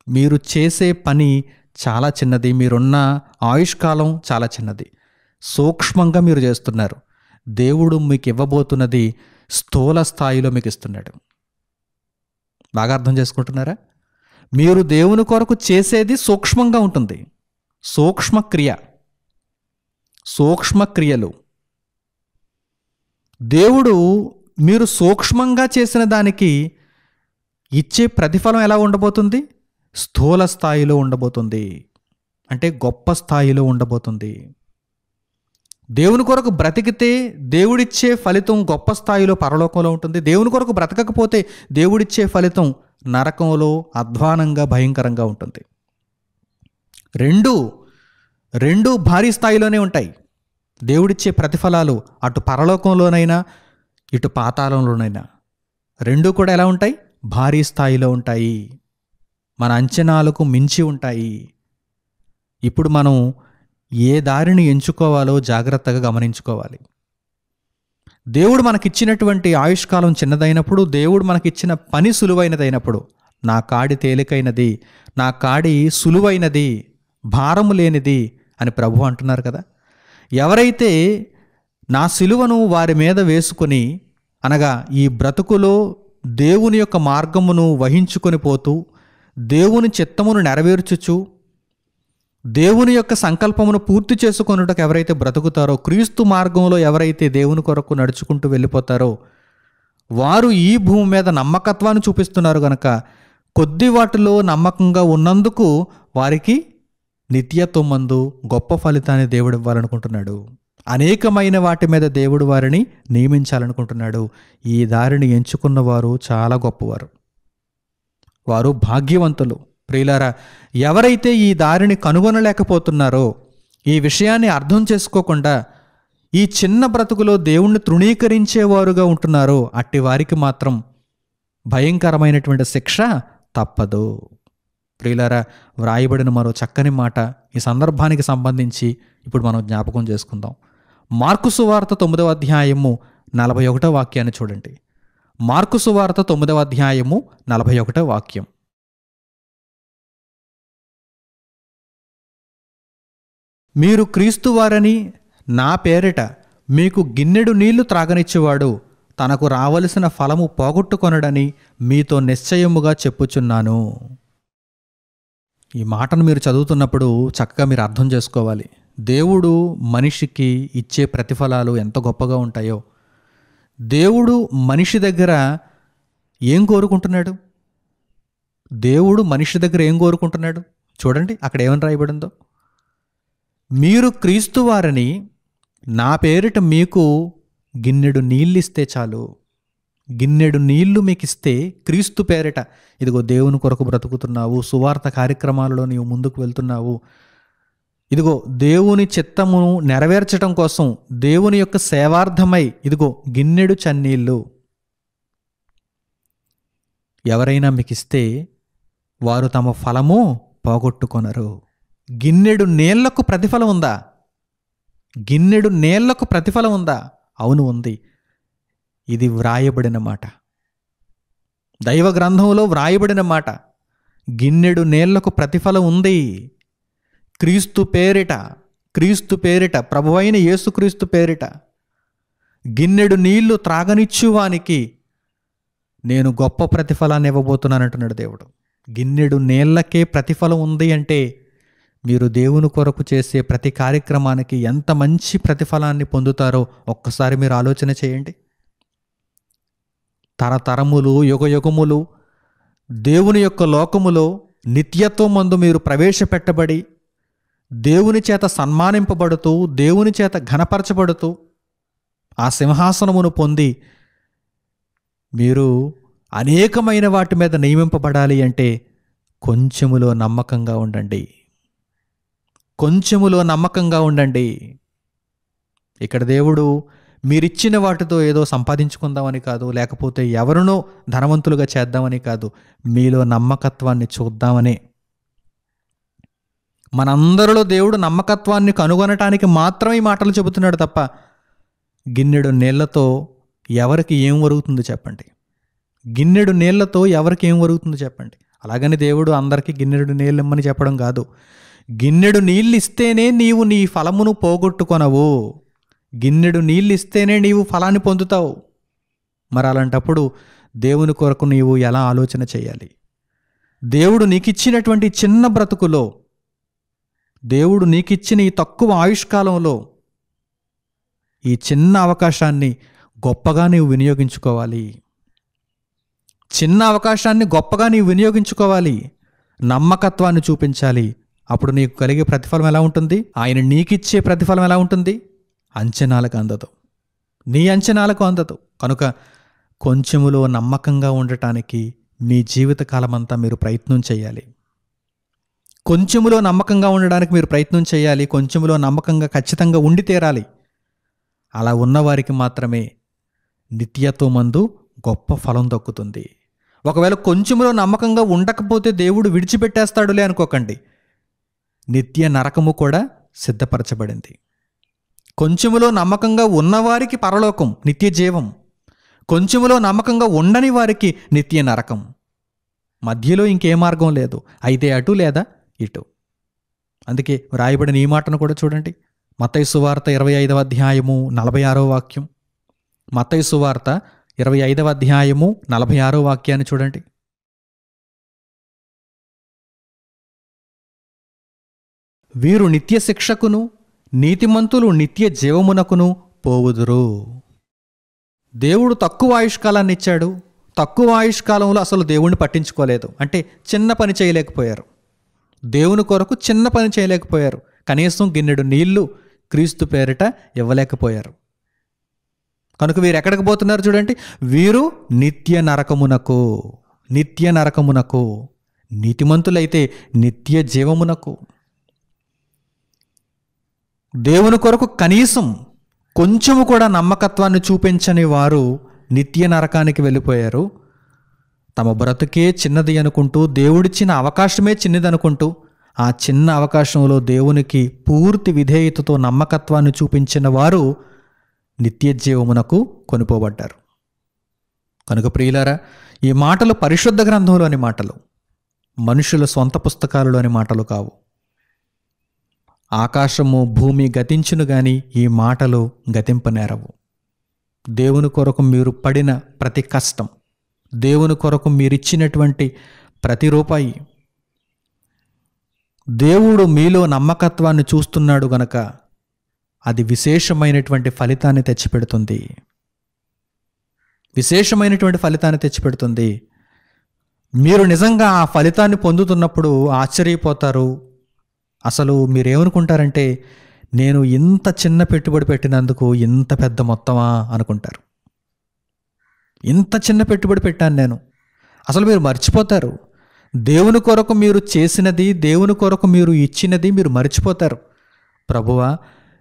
మీరు చేసే పని చాలా చిన్నది, మీరున్న ఆయుష్కాలం చాలా చిన్నది, సూక్ష్మంగా మీరు చేస్తున్నారు. దేవుడు మీకు ఇవ్వబోతున్నది స్థూల స్థాయిలో మీకు ఇస్తున్నాడు. బాగా అర్థం చేసుకుంటున్నారా? మీరు దేవుని కొరకు చేసేది సూక్ష్మంగా ఉంటుంది. సూక్ష్మక్రియలు. దేవుడు మీరు సూక్ష్మంగా చేసిన దానికి ఇచ్చే ప్రతిఫలం ఎలా ఉండబోతుంది? స్థూల స్థాయిలో ఉండబోతుంది, అంటే గొప్ప స్థాయిలో ఉండబోతుంది. దేవుని కొరకు బ్రతికితే దేవుడిచ్చే ఫలితం గొప్ప స్థాయిలో పరలోకంలో ఉంటుంది. దేవుని కొరకు బ్రతకకపోతే దేవుడిచ్చే ఫలితం నరకంలో అధ్వానంగా భయంకరంగా ఉంటుంది. రెండు భారీ స్థాయిలోనే ఉంటాయి. దేవుడిచ్చే ప్రతిఫలాలు అటు పరలోకంలోనైనా ఇటు పాతాళంలోనైనా రెండూ కూడా ఎలా ఉంటాయి? భారీ స్థాయిలో ఉంటాయి, మన అంచనాలకు మించి ఉంటాయి. ఇప్పుడు మనం ఏ దారిని ఎంచుకోవాలో జాగ్రత్తగా గమనించుకోవాలి. దేవుడు మనకిచ్చినటువంటి ఆయుష్కాలం చిన్నదైనప్పుడు, దేవుడు మనకిచ్చిన పని సులువైనదైనప్పుడు, నా కాడి తేలికైనది, నా కాడి సులువైనది, భారము లేనిది అని ప్రభు అంటున్నారు కదా. ఎవరైతే నా సిలువను వారి మీద వేసుకొని, అనగా ఈ బ్రతుకులో దేవుని యొక్క మార్గమును వహించుకొని పోతూ దేవుని చిత్తమును నెరవేర్చుచు దేవుని యొక్క సంకల్పమును పూర్తి చేసుకొనుటకు ఎవరైతే బ్రతుకుతారో, క్రీస్తు మార్గంలో ఎవరైతే దేవుని కొరకు నడుచుకుంటూ వెళ్ళిపోతారో వారు ఈ భూమి మీద నమ్మకత్వాన్ని చూపిస్తున్నారు గనక కొద్ది వాటిలో నమ్మకంగా ఉన్నందుకు వారికి నిత్యత్వమందు గొప్ప ఫలితాన్ని దేవుడు ఇవ్వాలనుకుంటున్నాడు. అనేకమైన వాటి మీద దేవుడు వారిని నియమించాలనుకుంటున్నాడు. ఈ దారిని ఎంచుకున్న వారు చాలా గొప్పవారు, వారు భాగ్యవంతులు. ప్రియులారా, ఎవరైతే ఈ దారిని కనుగొనలేకపోతున్నారో, ఈ విషయాన్ని అర్థం చేసుకోకుండా ఈ చిన్న బ్రతుకులో దేవుణ్ణి తృణీకరించేవారుగా ఉంటున్నారో అట్టి వారికి మాత్రం భయంకరమైనటువంటి శిక్ష తప్పదు. ప్రియులారా, వ్రాయబడిన మరో చక్కని మాట ఈ సందర్భానికి సంబంధించి ఇప్పుడు మనం జ్ఞాపకం చేసుకుందాం. మార్కు సువార్త 9వ అధ్యాయము 41వ వాక్యాన్ని చూడండి. మార్కు సువార్త 9వ అధ్యాయము 41వ వాక్యం. మీరు క్రీస్తువారని నా పేరిట మీకు గిన్నెడు నీళ్లు త్రాగనిచ్చేవాడు తనకు రావలసిన ఫలము పోగొట్టుకొనడని మీతో నిశ్చయముగా చెప్పుచున్నాను. ఈ మాటను మీరు చదువుతున్నప్పుడు చక్కగా మీరు అర్థం చేసుకోవాలి. దేవుడు మనిషికి ఇచ్చే ప్రతిఫలాలు ఎంత గొప్పగా ఉంటాయో. దేవుడు మనిషి దగ్గర ఏం కోరుకుంటున్నాడు? దేవుడు మనిషి దగ్గర ఏం కోరుకుంటున్నాడు? చూడండి అక్కడ ఏమని రాయబడిందో. మీరు క్రీస్తువారని నా పేరిట మీకు గిన్నెడు నీళ్ళిస్తే చాలు. గిన్నెడు నీళ్లు మీకు ఇస్తే, క్రీస్తు పేరిట ఇదిగో దేవుని కొరకు బ్రతుకుతున్నావు, సువార్త కార్యక్రమాలలో నీవు ముందుకు వెళ్తున్నావు, ఇదిగో దేవుని చిత్తమును నెరవేర్చడం కోసం దేవుని యొక్క సేవార్థమై ఇదిగో గిన్నెడు చన్నీళ్ళు ఎవరైనా మీకు ఇస్తే వారు తమ ఫలము పోగొట్టుకొనరు. గిన్నెడు నీళ్లకు ప్రతిఫలం ఉందా? గిన్నెడు నీళ్లకు ప్రతిఫలం ఉందా? అవును, ఉంది. ఇది వ్రాయబడిన మాట, దైవ గ్రంథంలో వ్రాయబడిన మాట. గిన్నెడు నీళ్లకు ప్రతిఫలం ఉంది. క్రీస్తు పేరిట ప్రభువైన యేసుక్రీస్తు పేరిట గిన్నెడు నీళ్లు త్రాగనిచ్చువానికి నేను గొప్ప ప్రతిఫలాన్ని ఇవ్వబోతున్నానంటున్నాడు దేవుడు. గిన్నెడు నీళ్లకే ప్రతిఫలం ఉంది అంటే మీరు దేవుని కొరకు చేసే ప్రతి కార్యక్రమానికి ఎంత మంచి ప్రతిఫలాన్ని పొందుతారో ఒక్కసారి మీరు ఆలోచన చేయండి. తరతరములు యుగయుగములు దేవుని యొక్క లోకములో నిత్యత్వం మందు మీరు ప్రవేశపెట్టబడి దేవుని చేత సన్మానింపబడుతూ దేవుని చేత ఘనపరచబడుతూ ఆ సింహాసనమును పొంది మీరు అనేకమైన వాటి మీద నియమింపబడాలి అంటే కొంచెములో నమ్మకంగా ఉండండి. కొంచెములో నమ్మకంగా ఉండండి. ఇక్కడ దేవుడు మీరిచ్చిన వాటితో ఏదో సంపాదించుకుందామని కాదు, లేకపోతే ఎవరినో ధనవంతులుగా చేద్దామని కాదు, మీలో నమ్మకత్వాన్ని చూద్దామనే. మనందరిలో దేవుడు నమ్మకత్వాన్ని కనుగొనటానికి మాత్రమే ఈ మాటలు చెబుతున్నాడు తప్ప గిన్నెడు నీళ్లతో ఎవరికి ఏం ఒరుగుతుందో చెప్పండి. గిన్నెడు నీళ్లతో ఎవరికి ఏం ఒరుగుతుందో చెప్పండి. అలాగని దేవుడు అందరికీ గిన్నెడు నీళ్ళు ఇమ్మని చెప్పడం కాదు. గిన్నెడు నీళ్ళు ఇస్తేనే నీవు నీ ఫలమును పోగొట్టుకొనవు. గిన్నెడు నీళ్ళు ఇస్తేనే నీవు ఫలాన్ని పొందుతావు. మరి అలాంటప్పుడు దేవుని కొరకు నీవు ఎలా ఆలోచన చేయాలి? దేవుడు నీకిచ్చినటువంటి చిన్న బ్రతుకులో, దేవుడు నీకిచ్చిన ఈ తక్కువ ఆయుష్కాలంలో ఈ చిన్న అవకాశాన్ని గొప్పగా నీవు వినియోగించుకోవాలి. చిన్న అవకాశాన్ని గొప్పగా నీవు వినియోగించుకోవాలి. నమ్మకత్వాన్ని చూపించాలి. అప్పుడు నీకు కలిగే ప్రతిఫలం ఎలా ఉంటుంది? ఆయన నీకిచ్చే ప్రతిఫలం ఎలా ఉంటుంది? అంచనాలకు అందదు, నీ అంచనాలకు అందదు. కనుక కొంచెములో నమ్మకంగా ఉండటానికి మీ జీవితకాలం అంతా మీరు ప్రయత్నం చేయాలి. కొంచెములో నమ్మకంగా ఉండడానికి మీరు ప్రయత్నం చేయాలి. కొంచెములో నమ్మకంగా ఖచ్చితంగా ఉండి తీరాలి. అలా ఉన్నవారికి మాత్రమే నిత్యత్వమందు గొప్ప ఫలం దక్కుతుంది. ఒకవేళ కొంచెంలో నమ్మకంగా ఉండకపోతే దేవుడు విడిచిపెట్టేస్తాడులే అనుకోకండి. నిత్య నరకము కూడా సిద్ధపరచబడింది. కొంచెములో నమ్మకంగా ఉన్నవారికి పరలోకం, నిత్య జీవం. కొంచెములో నమ్మకంగా ఉండని వారికి నిత్య నరకం. మధ్యలో ఇంకే మార్గం లేదు. అయితే అటు లేదా ఇటు. అందుకే రాయబడిన ఈ మాటను కూడా చూడండి. మత్తయి సువార్త 25వ అధ్యాయము 46వ వాక్యం. మత్తయి సువార్త 25వ అధ్యాయము 46వ వాక్యాన్ని చూడండి. వీరు నిత్య శిక్షకును నీతిమంతులు నిత్య జీవమునకును పోవుదురు. దేవుడు తక్కువ ఆయుష్కాలాన్ని ఇచ్చాడు. తక్కువ ఆయుష్కాలంలో అసలు దేవుణ్ణి పట్టించుకోలేదు. అంటే చిన్న పని చేయలేకపోయారు. దేవుని కొరకు చిన్న పని చేయలేకపోయారు. కనీసం గిన్నెడు నీళ్లు క్రీస్తు పేరిట ఇవ్వలేకపోయారు. కనుక వీరు ఎక్కడికి పోతున్నారు చూడండి. వీరు నిత్య నరకమునకు, నిత్య నరకమునకు. నీతిమంతులైతే నిత్య జీవమునకు. దేవుని కొరకు కనీసం కొంచెము కూడా నమ్మకత్వాన్ని చూపించని వారు నిత్య నరకానికి వెళ్ళిపోయారు. తమ బ్రతుకే చిన్నది అనుకుంటూ, దేవుడిచ్చిన అవకాశమే చిన్నదనుకుంటూ, ఆ చిన్న అవకాశంలో దేవునికి పూర్తి విధేయతతో నమ్మకత్వాన్ని చూపించిన వారు నిత్య జీవమునకు కొనిపోబడ్డారు. కనుక ప్రియులారా, ఈ మాటలు పరిశుద్ధ గ్రంథంలోని మాటలు, మనుషుల సొంత పుస్తకాలలోని మాటలు కావు. ఆకాశము భూమి గతించును గాని ఈ మాటలు గతింపనేరవు. దేవుని కొరకు మీరు పడిన ప్రతి కష్టం, దేవుని కొరకు మీరిచ్చినటువంటి ప్రతి రూపాయి, దేవుడు మీలో నమ్మకత్వాన్ని చూస్తున్నాడు గనక అది విశేషమైనటువంటి ఫలితాన్ని తెచ్చిపెడుతుంది. విశేషమైనటువంటి ఫలితాన్ని తెచ్చిపెడుతుంది. మీరు నిజంగా ఆ ఫలితాన్ని పొందుతున్నప్పుడు ఆశ్చర్యపోతారు. అసలు మీరేమనుకుంటారంటే, నేను ఇంత చిన్న పెట్టుబడి పెట్టినందుకు ఇంత పెద్ద మొత్తమా అనుకుంటారు. ఇంత చిన్న పెట్టుబడి పెట్టాను నేను. అసలు మీరు మర్చిపోతారు. దేవుని కొరకు మీరు చేసినది, దేవుని కొరకు మీరు ఇచ్చినది మీరు మర్చిపోతారు. ప్రభువా,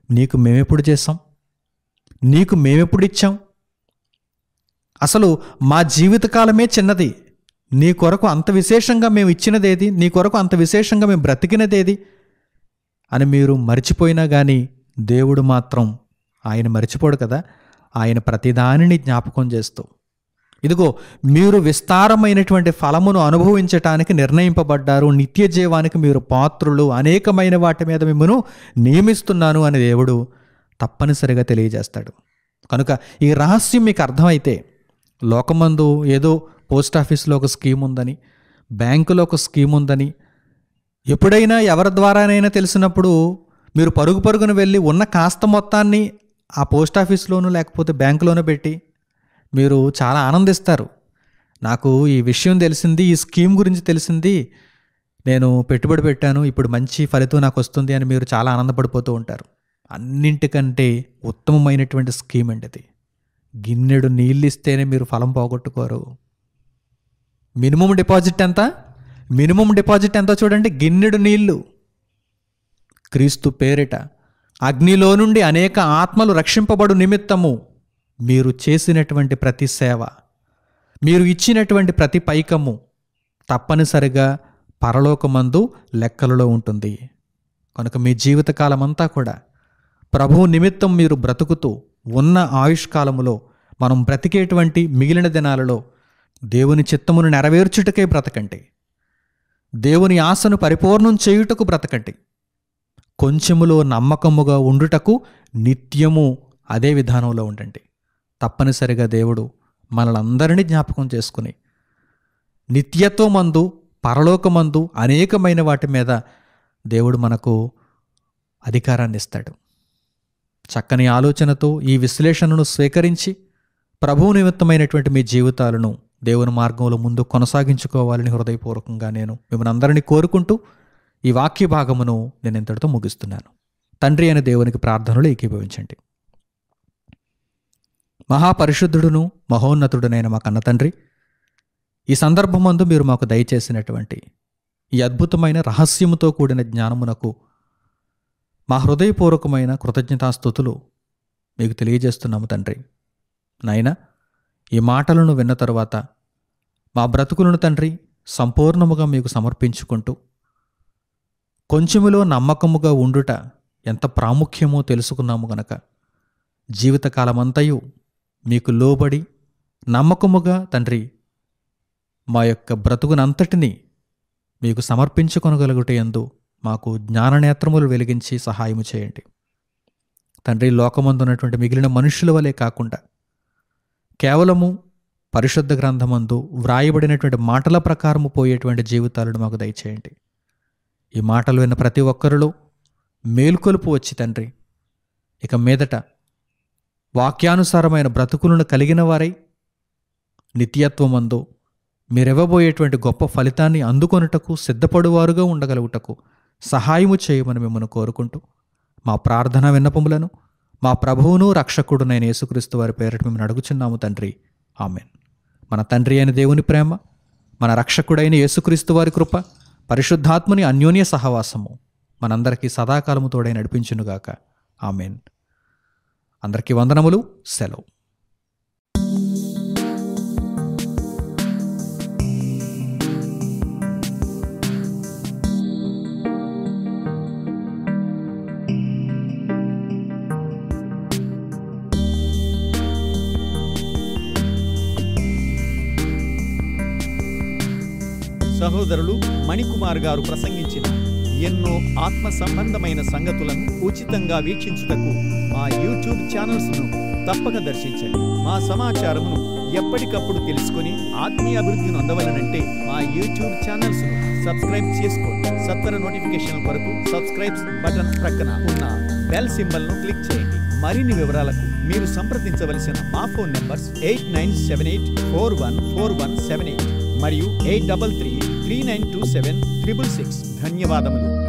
నీకు మేమెప్పుడు చేసాం? నీకు మేమెప్పుడు ఇచ్చాం? అసలు మా జీవితకాలమే చిన్నది. నీ కొరకు అంత విశేషంగా మేము ఇచ్చినదేది? నీ కొరకు అంత విశేషంగా మేము బ్రతికినదేది అని మీరు మర్చిపోయినా కానీ దేవుడు మాత్రం ఆయన మర్చిపోడు కదా. ఆయన ప్రతిదానిని జ్ఞాపకం చేస్తూ, ఇదిగో మీరు విస్తారమైనటువంటి ఫలమును అనుభవించటానికి నిర్ణయింపబడ్డారు, నిత్య జీవానికి మీరు పాత్రులు, అనేకమైన వాటి మీద మిమ్మను నియమిస్తున్నాను అని దేవుడు తప్పనిసరిగా తెలియజేస్తాడు. కనుక ఈ రహస్యం మీకు అర్థమైతే, లోకమందు ఏదో పోస్ట్ ఆఫీస్లో ఒక స్కీమ్ ఉందని, బ్యాంకులో ఒక స్కీమ్ ఉందని ఎప్పుడైనా ఎవరి ద్వారానైనా తెలిసినప్పుడు మీరు పరుగు పరుగున వెళ్ళి ఉన్న కాస్త మొత్తాన్ని ఆ పోస్ట్ ఆఫీస్లోనూ లేకపోతే బ్యాంకులోనూ పెట్టి మీరు చాలా ఆనందిస్తారు. నాకు ఈ విషయం తెలిసింది, ఈ స్కీమ్ గురించి తెలిసింది, నేను పెట్టుబడి పెట్టాను, ఇప్పుడు మంచి ఫలితం నాకు వస్తుంది అని మీరు చాలా ఆనందపడిపోతూ ఉంటారు. అన్నింటికంటే ఉత్తమమైనటువంటి స్కీమ్ అండి అది. గిన్నెడు నీళ్ళు ఇస్తేనే మీరు ఫలం పోగొట్టుకోరు. మినిమం డిపాజిట్ ఎంత? మినిమం డిపాజిట్ ఎంతో చూడండి. గిన్నెడు నీళ్లు క్రీస్తు పేరిట అగ్నిలో నుండి అనేక ఆత్మలు రక్షింపబడు నిమిత్తము మీరు చేసినటువంటి ప్రతి సేవ, మీరు ఇచ్చినటువంటి ప్రతి పైకము తప్పనిసరిగా పరలోకమందు లెక్కలలో ఉంటుంది. కనుక మీ జీవితకాలమంతా కూడా ప్రభువు నిమిత్తం మీరు బ్రతుకుతూ ఉన్న ఆయుష్కాలములో, మనం బ్రతికేటువంటి మిగిలిన దినాలలో దేవుని చిత్తమును నెరవేర్చుటకే బ్రతకండి. దేవుని ఆశను పరిపూర్ణం చేయుటకు బ్రతకండి. కొంచెములో నమ్మకముగా ఉండుటకు నిత్యము అదే విధానంలో ఉండండి. తప్పనిసరిగా దేవుడు మనలందరినీ జ్ఞాపకం చేసుకుని నిత్యత్వమందు, పరలోకమందు అనేకమైన వాటి మీద దేవుడు మనకు అధికారాన్ని ఇస్తాడు. చక్కని ఆలోచనతో ఈ విశ్లేషణను స్వీకరించి ప్రభువు నిమిత్తమైనటువంటి మీ జీవితాలను దేవుని మార్గంలో ముందు కొనసాగించుకోవాలని హృదయపూర్వకంగా నేను మిమ్మల్ని అందరినీ కోరుకుంటూ ఈ వాక్య భాగమును నేను ఇంతటితో ముగిస్తున్నాను. తండ్రి అయిన దేవునికి ప్రార్థనలు ఏకీభవించండి. మహాపరిశుద్ధుడును మహోన్నతుడునైన మా కన్న తండ్రి, ఈ సందర్భమందు మీరు మాకు దయచేసినటువంటి ఈ అద్భుతమైన రహస్యముతో కూడిన జ్ఞానమునకు మా హృదయపూర్వకమైన కృతజ్ఞతాస్తుతులు మీకు తెలియజేస్తున్నాము తండ్రి. నాయనా, ఈ మాటలను విన్న తరువాత మా బ్రతుకులను తండ్రి సంపూర్ణముగా మీకు సమర్పించుకుంటూ కొంచెములో నమ్మకముగా ఉండుట ఎంత ప్రాముఖ్యమో తెలుసుకున్నాము గనక జీవితకాలమంతయు మీకు లోబడి నమ్మకముగా తండ్రి మా యొక్క బ్రతుకునంతటినీ మీకు సమర్పించుకొనగలుగుటయందు మాకు జ్ఞాననేత్రములు వెలిగించి సహాయము చేయండి తండ్రి. లోకమందున్నటువంటి మిగిలిన మనుషుల వలె కాకుండా కేవలము పరిశుద్ధ గ్రంథమందు వ్రాయబడినటువంటి మాటల ప్రకారము పోయేటువంటి జీవితాలను మాకు దయచేయండి. ఈ మాటలు విన్న ప్రతి ఒక్కరిలో మేల్కొలుపు వచ్చి తండ్రి, ఇక మీదట వాక్యానుసారమైన బ్రతుకులను కలిగిన వారై నిత్యత్వమందు మీరివ్వబోయేటువంటి గొప్ప ఫలితాన్ని అందుకొనుటకు సిద్ధపడువారుగా ఉండగలుగుటకు సహాయము చేయమని మిమ్మల్ని కోరుకుంటూ మా ప్రార్థన విన్నపములను మా ప్రభువును రక్షకుడునైన యేసుక్రీస్తు వారి పేరిట మిమ్మల్ని అడుగుచున్నాము తండ్రి. ఆమెన్. మన తండ్రి అయిన దేవుని ప్రేమ, మన రక్షకుడైన యేసుక్రీస్తు వారి కృప, పరిశుద్ధాత్మని అన్యోన్య సహవాసము మనందరికీ సదాకాలము తోడై నడిపించునుగాక. ఆమెన్. అందరికీ వందనములు. సెలవు. సహోదరులు మణికుమార్ గారు ప్రసంగించిన ఎన్నో ఆత్మ సంబంధమైన సంగతులను ఉచితంగా వీక్షించుటకు మా యూట్యూబ్ ఛానల్స్ను తప్పక దర్శించండి. మా సమాచారమును ఎప్పటికప్పుడు తెలుసుకొని ఆత్మీయ అభివృద్ధిని అందవలనంటే మా యూట్యూబ్ ఛానల్స్ను సబ్స్క్రైబ్ చేసుకోండి. సత్వర నోటిఫికేషన్ కొరకు సబ్స్క్రైబ్ బటన్ ప్రక్కన ఉన్న బెల్ సింబల్ను క్లిక్ చేయండి. మరిన్ని వివరాలకు మీరు సంప్రదించవలసిన మా ఫోన్ నంబర్స్ 8978414178 మరియు 8333927666. ధన్యవాదములు.